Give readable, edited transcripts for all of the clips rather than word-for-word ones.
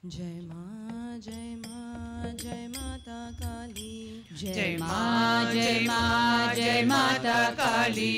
जय माँ जय माँ जय माता काली। जय माँ जय माँ जय माता काली।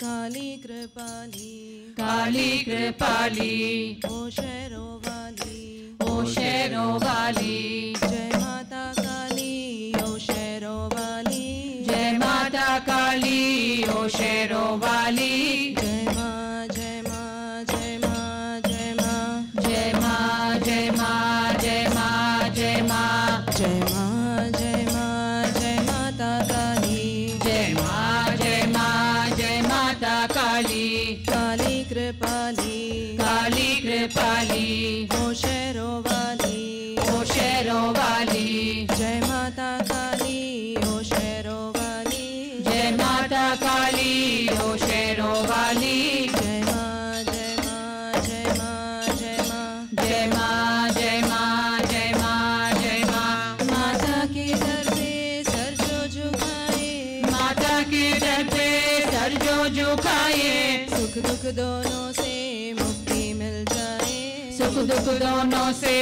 काली कृपाली काली कृपाली ओ शेरों वाली ओ शेरों वाली। जय माता काली ओ शेरों वाली। जय माता काली ओ शेरों वाली। जय माँ जय माँ जय माँ जय माँ। जय माँ जय माँ जय माँ जय माँ। जय माँ जय माँ जय माता काली। जय माँ जय माँ जय माता काली। काली कृपाली काली कृपाली ओ शेरों वाली ओ शेरों वाली। जय माता काली ओ शेरों वाली। जय माता काली ओ शेरों वाली। जय माँ जय माँ जय माँ जय माँ। जय माँ जय माँ जय माँ जय माँ। माता के दर पे सर जो झुकाए। माता के दर पे सर जो झुकाए। सुख दुख दोनों से मुक्ति मिल जाए। सुख दुख दोनों से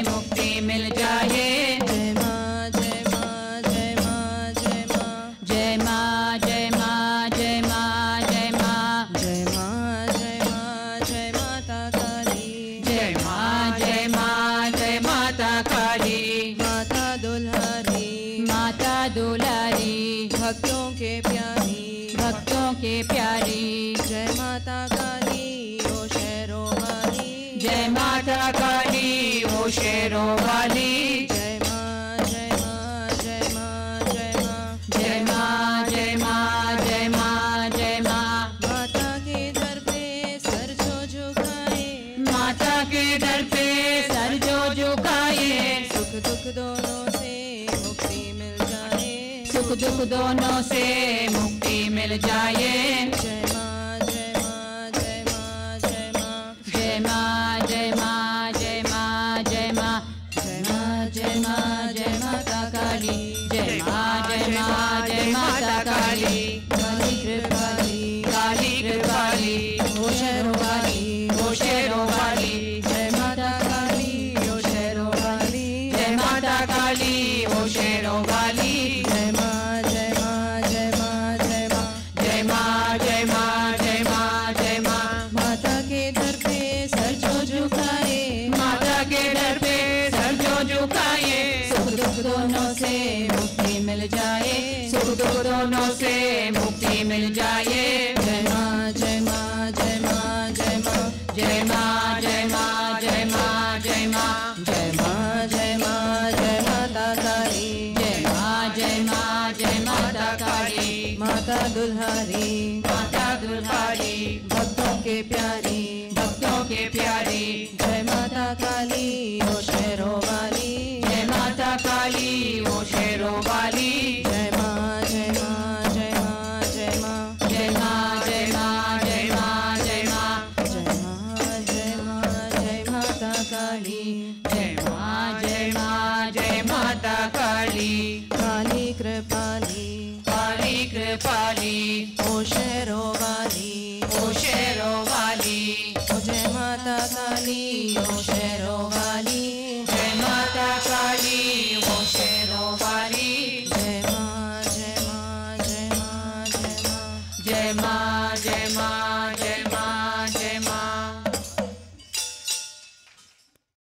मुक्ति मिल जाए। जय माँ जय माँ जय माँ जय माँ। जय माँ जय माँ जय माँ जय माँ। जय माँ जय माँ जय माता काली। जय माँ जय माँ जय माता काली। माता दुल्हारी माता दुलारी भक्तों के प्यारी। भक्तों के प्यारी। जय माता काली ओ शेरों वाली। जय माता काली ओ शेरों वाली। जय माँ जय माँ जय माँ जय माँ। जय माँ जय माँ जय माँ जय माँ। माता के दर पे सर जो झुकाए। माता के दर पे सर जो झुकाए। सुख दुख दोनों से मुक्ति मिल जाए। सुख दुख दोनों से मुक्ति मिल जाए। जय माँ जय माँ जय माँ जय माँ। जय माँ जय माँ जय माँ जय माँ। जय माँ जय माँ जय माता काली। जय माँ जय माँ जय माता काली। काली कृपाली काली कृपाली ओ शेरों वाली ओ शेरों वाली। जय माता काली ओ शेरों वाली। जय माता काली ओ शेरों वाली। जय माँ जय माँ जय माँ जय माँ। जय माँ जय माँ जय माँ जय माँ। माता के दर पे सर जो झुकाए। माता के दर पे सर जो झुकाए। सुख दुख दोनों से मुक्ति मिल जाए। सुख दुख दोनों से मुक्ति मिल जाए। जय माँ जय माँ जय माँ जय माँ। जय माँ जय माँ जय माँ जय माँ। जय माँ जय माँ जय माता काली। जय माँ जय माँ जय माता काली। माता दुल्हारी माता दुल्हारी भक्तों के प्यारी। भक्तों के प्यारी। जय माता काली ओ शेरों वाली। जय माता काली ओ शेरों वाली। जय माँ जय माँ जय माँ जय माँ। जय माँ जय माँ जय माँ जय माँ। जय माँ जय माँ जय माता काली। जय माँ जय माँ जय माता काली। काली कृपाली काली कृपाली ओ शेरों वाली। ओ शेरों वाली। ओ जय माता काली ओ शेरों वाली।